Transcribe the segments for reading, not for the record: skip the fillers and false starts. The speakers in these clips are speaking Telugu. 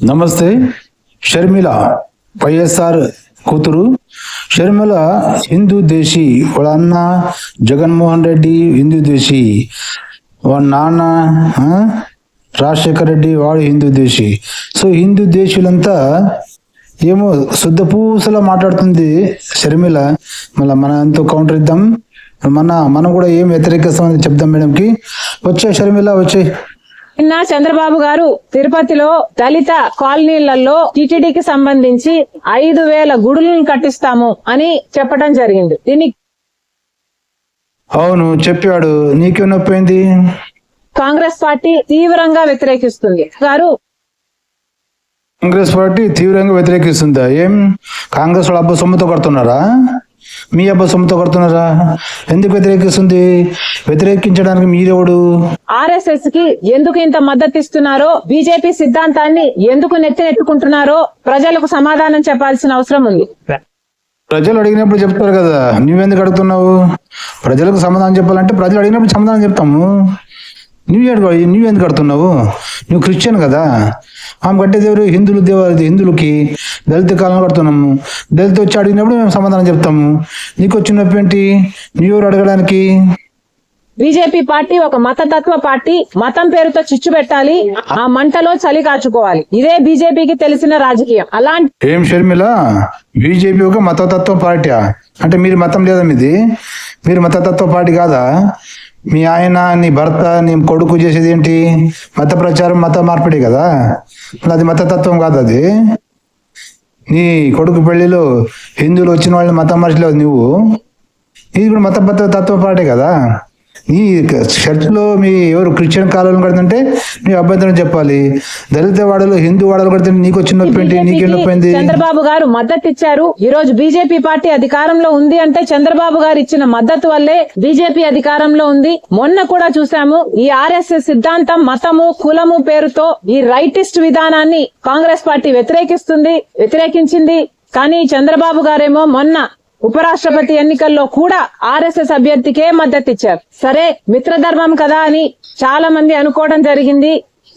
నమస్తే. షర్మిల వైఎస్ఆర్ కూతురు. షర్మిల హిందూ దేశీ. వాళ్ళ అన్న జగన్మోహన్ రెడ్డి హిందూ దేశీ, వాళ్ళ నాన్న రాజశేఖర్ రెడ్డి వాడు హిందూ దేశీ. సో హిందూ దేశీయులంతా ఏమో శుద్ధ పూసలా మాట్లాడుతుంది షర్మిల. మళ్ళీ మన ఎంతో కౌంటర్ ఇద్దాం, మనం కూడా ఏం వ్యతిరేకిస్తామని చెప్దాం మేడంకి. వచ్చే షర్మిల వచ్చే. నిన్న చంద్రబాబు గారు తిరుపతిలో దళిత కాలనీలలో టీటీడీకి సంబంధించి 5,000 గుడులను కట్టిస్తాము అని చెప్పడం జరిగింది. దీన్ని అవును చెప్పాడు, నీకే నొప్పింది. కాంగ్రెస్ పార్టీ తీవ్రంగా వ్యతిరేకిస్తుంది. కాంగ్రెస్ పార్టీ తీవ్రంగా వ్యతిరేకిస్తుందా? ఏం కాంగ్రెస్ వాళ్ళు అబ్బా సొమ్ముతో కడుతున్నారా? మీ అబ్బా సొమ్ముతో కడుతున్నారా? ఎందుకు వ్యతిరేకిస్తుంది? వ్యతిరేకించడానికి మీరెవడు? ఆర్ఎస్ఎస్ కి ఎందుకు ఇంత మద్దతు ఇస్తున్నారో, బీజేపీ సిద్ధాంతాన్ని ఎందుకు నెత్తినెత్తుకుంటున్నారో ప్రజలకు సమాధానం చెప్పాల్సిన అవసరం ఉంది. ప్రజలు అడిగినప్పుడు చెప్తారు కదా, నువ్వెందుకు అడుగుతున్నావు? ప్రజలకు సమాధానం చెప్పాలంటే ప్రజలు అడిగినప్పుడు సమాధానం చెప్తాము. నువ్వెందుకు కడుతున్నావు? నువ్వు క్రిస్టియన్ కదా. ఆమె కట్టేది ఎవరు? హిందువులకి దళిత కాలం కడుతున్నాము. దళిత వచ్చి అడిగినప్పుడు మేము సమాధానం చెప్తాము. నీకు వచ్చినప్పుడు ఏంటి? నువ్వెవరు అడగడానికి? బీజేపీ పార్టీ ఒక మతతత్వ పార్టీ. మతం పేరుతో చిచ్చు పెట్టాలి, ఆ మంటలో చలి కాచుకోవాలి. ఇదే బీజేపీకి తెలిసిన రాజకీయం. అలాంటి ఏం షర్మిల, బీజేపీ ఒక మతతత్వ పార్టీ అంటే మీరు మతం లేదా? మీరు మతతత్వ పార్టీ కాదా? మీ ఆయన, నీ భర్త, నీ కొడుకు చేసేది ఏంటి? మత ప్రచారం, మత మార్పిడి కదా. అది మతతత్వం కాదు. అది నీ కొడుకు పెళ్లిలో హిందువులు వచ్చిన వాళ్ళని మతం మార్చలేదు నువ్వు. ఇది కూడా మత తత్వ పార్టీ కదా. ఈ చర్చిలో మీ ఎవరు క్రిస్టియన్ కాలంలో కడుతుంటే నీ అభ్యంతరం చెప్పాలి. దళిత వాడలు, హిందూ వాడలు కడుతుంటే నీకు వచ్చిన నొప్పి, నీకే నొప్పింది. చంద్రబాబు గారు మద్దతు ఇచ్చారు. ఈ రోజు బీజేపీ పార్టీ అధికారంలో ఉంది అంటే చంద్రబాబు గారు ఇచ్చిన మద్దతు వల్లే బీజేపీ అధికారంలో ఉంది. మొన్న కూడా చూసాము, ఈ ఆర్ఎస్ఎస్ సిద్ధాంతం, మతము, కులము పేరుతో ఈ రైటిస్ట్ విధానాన్ని కాంగ్రెస్ పార్టీ వ్యతిరేకించింది. కానీ చంద్రబాబు గారేమో మొన్న ఉపరాష్ట్రపతి ఎన్నికల్లో కూడా ఆర్ఎస్ఎస్ అభ్యర్థికే మద్దతు ఇచ్చారు. సరే, మిత్రధర్మం కదా అని చాలా మంది అనుకోవడం జరిగింది.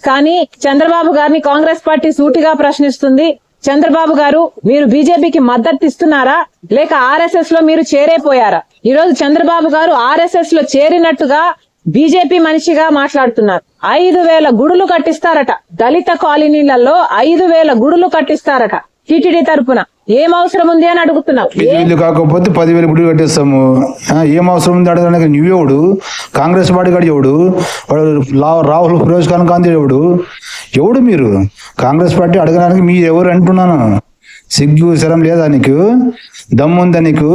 కానీ చంద్రబాబు గారిని కాంగ్రెస్ పార్టీ సూటిగా ప్రశ్నిస్తుంది. చంద్రబాబు గారు, మీరు బీజేపీకి మద్దతు ఇస్తున్నారా, లేక ఆర్ఎస్ఎస్ లో మీరు చేరేపోయారా? ఈ రోజు చంద్రబాబు గారు ఆర్ఎస్ఎస్ లో చేరినట్టుగా బీజేపీ మనిషిగా మాట్లాడుతున్నారు. 5,000 గుడులు కట్టిస్తారట. దళిత కాలనీలలో 5,000 గుడులు కట్టిస్తారట టీటీడీ తరపున. ఏం అవసరం ఉంది అని అడుగుతున్నావు. కాకపోతే 10,000 గుడి కట్టేస్తాము. ఏం అవసరం ఉంది అడగడానికి? నువ్వెవడు? కాంగ్రెస్ పార్టీ గారు ఎవడు? రాహుల్ ఫిరోజ్ ఖాన్ గాంధీ ఎవడు? మీరు కాంగ్రెస్ పార్టీ అడగడానికి మీరు ఎవరు అంటున్నాను? సిగ్గు శరం లేదా నీకు? దమ్ముందా నీకు?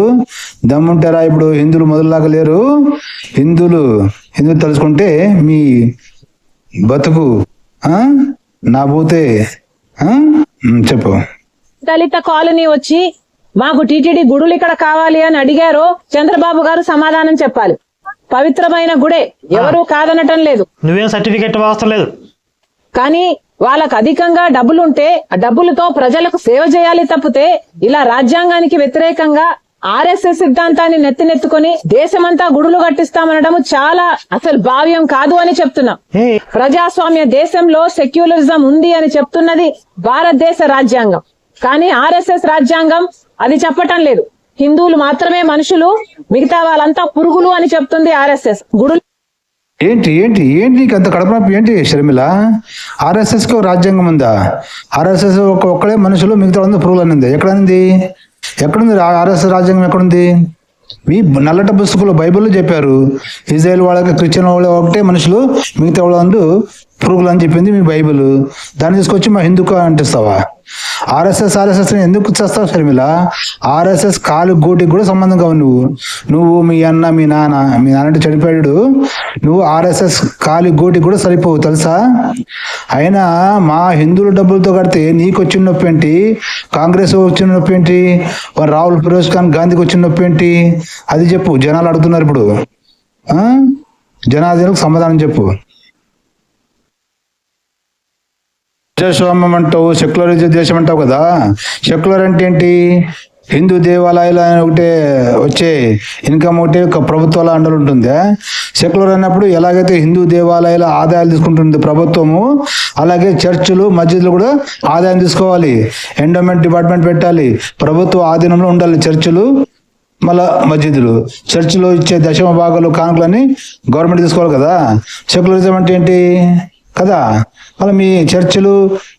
దమ్ముంటారా? ఇప్పుడు హిందువులు మొదలులాగా లేరు. హిందువులు తెలుసుకుంటే మీ బతుకు నా పోతే చెప్పు. దళిత కాలనీ వచ్చి మాకు టీటీడీ గుడులు ఇక్కడ కావాలి అని అడిగారో చంద్రబాబు గారు సమాధానం చెప్పాలి. పవిత్రమైన గుడే, ఎవరు కాదనటం లేదు. నువ్వేం సర్టిఫికెట్ అవసరం లేదు. కానీ వాళ్ళకు అధికంగా డబ్బులుంటే ఆ డబ్బులతో ప్రజలకు సేవ చేయాలి తప్పితే ఇలా రాజ్యాంగానికి వ్యతిరేకంగా ఆర్ఎస్ఎస్ సిద్ధాంతాన్ని నెత్తినెత్తుకొని దేశమంతా గుడులు కట్టిస్తామనడం చాలా అసలు భావ్యం కాదు అని చెప్తున్నాం. ప్రజాస్వామ్య దేశంలో సెక్యులరిజం ఉంది అని చెప్తున్నది భారతదేశ రాజ్యాంగం. కానీ ఆర్ఎస్ఎస్ రాజ్యాంగం అది చెప్పటం లేదు. హిందువులు మాత్రమే మనుషులు, మిగతా వాళ్ళంతా పురుగులు అని చెప్తుంది ఆర్ఎస్ఎస్. గుడులు ఏంటి నీకు అంత కడపనొప్పి ఏంటి షర్మిల? ఆర్ఎస్ఎస్ కి రాజ్యాంగం ఉందా? ఆర్ఎస్ఎస్ ఒక్కడే మనుషులు, మిగతా వాళ్ళంతా పురుగులు అనింది. ఎక్కడుంది ఆర్ఎస్ఎస్ రాజ్యాంగం? ఎక్కడుంది? మీ నల్లట పుస్తకంలో బైబిల్లో చెప్పారు, ఇజ్రాయెల్ వాళ్ళకి, క్రిస్టియన్ వాళ్ళు ఒకటే మనుషులు, మిగతా వాళ్ళందరూ పురుగులు అని చెప్పింది మీ బైబిల్. దాన్ని తీసుకొచ్చి మా హిందూకు అంటిస్తావా? ఆర్ఎస్ఎస్ ఎందుకు చేస్తావు షర్మిల? ఆర్ఎస్ఎస్ కాలు గోటికి కూడా సంబంధం కావు. నువ్వు మీ అన్న, మీ నాన్న అంటే చనిపోయాడు. నువ్వు ఆర్ఎస్ఎస్ కాలు గోటికి కూడా సరిపోవు తెలుసా? అయినా మా హిందువుల డబ్బులతో కడితే నీకు వచ్చిన నొప్పి ఏంటి? కాంగ్రెస్ వచ్చిన నొప్పి ఏంటి? రాహుల్ ఫిరోజ్ ఖాన్ గాంధీకి వచ్చిన నొప్పి ఏంటి? అది చెప్పు. జనాలు అడుగుతున్నారు ఇప్పుడు. జనాలకు సమాధానం చెప్పు. ప్రజాస్వామ్యం అంటావు, సెక్యులర్ దేశం అంటావు కదా. సెక్యులర్ అంటే ఏంటి? హిందూ దేవాలయాలు ఒకటే వచ్చే ఇన్కమ్ ఒకటే ప్రభుత్వాల అండలు ఉంటుంది. సెక్యులర్ అన్నప్పుడు ఎలాగైతే హిందూ దేవాలయాల ఆదాయాలు తీసుకుంటుంది ప్రభుత్వము, అలాగే చర్చిలు మస్జిద్లు కూడా ఆదాయం తీసుకోవాలి. ఎండోమెంట్ డిపార్ట్మెంట్ పెట్టాలి, ప్రభుత్వ ఆధీనంలో ఉండాలి చర్చిలు మళ్ళా మస్జిద్లు. చర్చిలో ఇచ్చే దశమ భాగాలు కానుకలని గవర్నమెంట్ తీసుకోవాలి కదా. సెక్యులరిజం అంటే ఏంటి కదా. అలా మీ చర్చిలు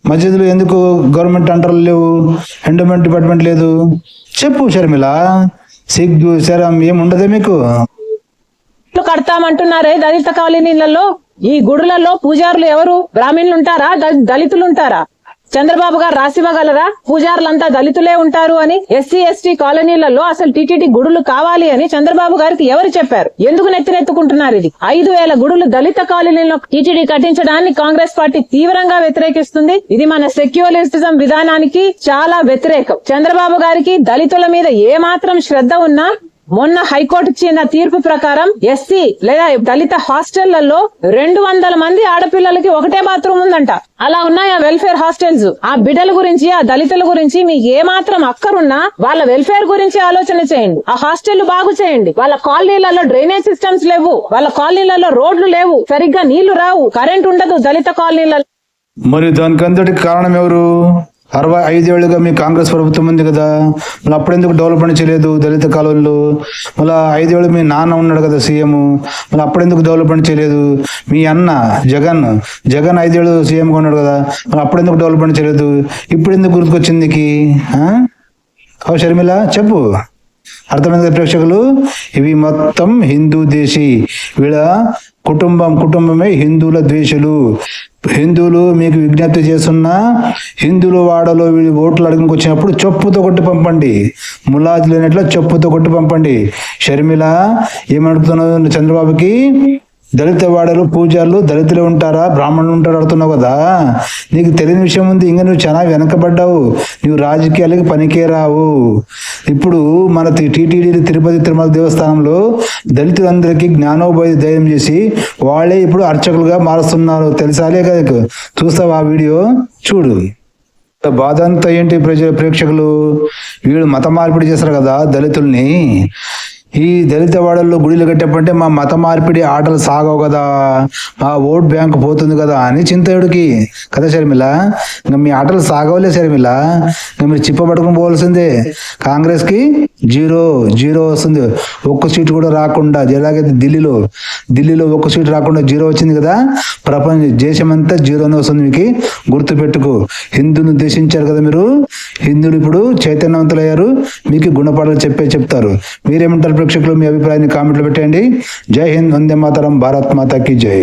మస్జిద్లు ఎందుకు గవర్నమెంట్ అండర్లు లేవు, ఎండోమెంట్ డిపార్ట్మెంట్ లేదు? చెప్పు షర్మిల, సిగ్గు శరం ఏముండదే మీకు? కడతామంటున్నారే దళిత కాలనీలలో, ఈ గుడులలో పూజారులు ఎవరు? బ్రాహ్మణులు ఉంటారా, దళితులు ఉంటారా? చంద్రబాబు గారు రాసివ్వగలరా పూజారులంతా దళితులే ఉంటారు అని? ఎస్సీ ఎస్టీ కాలనీలలో అసలు టీటీడీ గుడులు కావాలి అని చంద్రబాబు గారికి ఎవరు చెప్పారు? ఎందుకు నెత్తినెత్తుకుంటున్నారు? ఇది 5,000 గుడులు దళిత కాలనీలో టీటీడీ కట్టించడాన్ని కాంగ్రెస్ పార్టీ తీవ్రంగా వ్యతిరేకిస్తుంది. ఇది మన సెక్యులరిజం విధానానికి చాలా వ్యతిరేకం. చంద్రబాబు గారికి దళితుల మీద ఏమాత్రం శ్రద్ధ ఉన్నా మొన్న హైకోర్టు ఇచ్చిన తీర్పు ప్రకారం ఎస్సీ లేదా దళిత హాస్టళ్లలో 200 మంది ఆడపిల్లలకి ఒకటే బాత్రూమ్ ఉందంట. అలా ఉన్నాయా వెల్ఫేర్ హాస్టల్స్? ఆ బిడ్డల గురించి, ఆ దళితుల గురించి మీకు ఏమాత్రం అక్కరున్నా వాళ్ళ వెల్ఫేర్ గురించి ఆలోచన చేయండి. ఆ హాస్టల్ బాగు చేయండి. వాళ్ళ కాలనీలలో డ్రైనేజ్ సిస్టమ్స్ లేవు, వాళ్ళ కాలనీలలో రోడ్లు లేవు, సరిగ్గా నీళ్లు రావు, కరెంట్ ఉండదు దళిత కాలనీలలో. మరి దానికంతటి కారణం ఎవరు? 65 ఏళ్ళుగా మీ కాంగ్రెస్ ప్రభుత్వం ఉంది కదా, మళ్ళీ అప్పుడెందుకు డెవలప్మెంట్ చేయలేదు దళిత కాలువల్లో? మళ్ళీ 5 ఏళ్ళు మీ నాన్న ఉన్నాడు కదా సీఎం, మళ్ళీ అప్పుడెందుకు డెవలప్మెంట్ చేయలేదు? మీ అన్న జగన్ 5 ఏళ్ళు సీఎంగా ఉన్నాడు కదా, మళ్ళీ అప్పుడెందుకు డెవలప్మెంట్ చేయలేదు? ఇప్పుడు ఎందుకు గుర్తుకొచ్చింది నీకు? షర్మిల చెప్పు. అర్థమైంది ప్రేక్షకులు? ఇవి మొత్తం హిందూ దేశీ, వీళ్ళ కుటుంబమే హిందువుల ద్వేషులు. హిందువులు మీకు విజ్ఞప్తి చేస్తున్నా, హిందువుల వాడలో వీళ్ళు ఓట్లు అడుగునికి వచ్చినప్పుడు చెప్పుతో కొట్టి పంపండి, ములాజు లేనట్లు చెప్పుతో కొట్టి పంపండి. షర్మిల ఏమడుగుతున్నావు చంద్రబాబుకి? దళిత వాడలు పూజారులు దళితులు ఉంటారా, బ్రాహ్మణులు ఉంటారు అడుగుతున్నావు కదా. నీకు తెలియని విషయం ఉంది, ఇంకా నువ్వు చాలా వెనకబడ్డావు, నువ్వు రాజకీయాలకి పనికే రావు. ఇప్పుడు మన టీటీడీ తిరుపతి తిరుమల దేవస్థానంలో దళితులందరికీ జ్ఞానోపాధ్యాయం చేసి వాళ్ళే ఇప్పుడు అర్చకులుగా మారుస్తున్నారు. తెలుసాలే కదా, చూస్తావు ఆ వీడియో చూడు. బాధ అంతా ఏంటి ప్రేక్షకులు? వీళ్ళు మత మార్పిడి చేస్తారు కదా దళితుల్ని. ఈ దళిత వాడల్లో గుడిలు కట్టేపంటే మా మత మార్పిడి ఆటలు సాగవు కదా, మా ఓట్ బ్యాంక్ పోతుంది కదా అని చింతయుడికి కదా షర్మిల. ఇంకా మీ ఆటలు సాగవలే షర్మిల, ఇంకా మీరు చిప్పబట్టుకుని పోవాల్సిందే. కాంగ్రెస్ కి 0 వస్తుంది, ఒక్క సీటు కూడా రాకుండా. ఎలాగైతే ఢిల్లీలో ఒక్క సీటు రాకుండా 0 వచ్చింది కదా, ప్రపంచ దేశమంతా 0 వస్తుంది. మీకు గుర్తు పెట్టుకో. హిందువుని ఉద్దేశించారు కదా మీరు, హిందువులు ఇప్పుడు చైతన్యవంతులయ్యారు, మీకు గుణపాఠాలు చెప్తారు. మీరేమంటారు ప్రేక్షకులు? మీ అభిప్రాయాన్ని కామెంట్లో పెట్టండి. జై హింద్, వందే మాతరం, భారత్ మాతా కీ జై.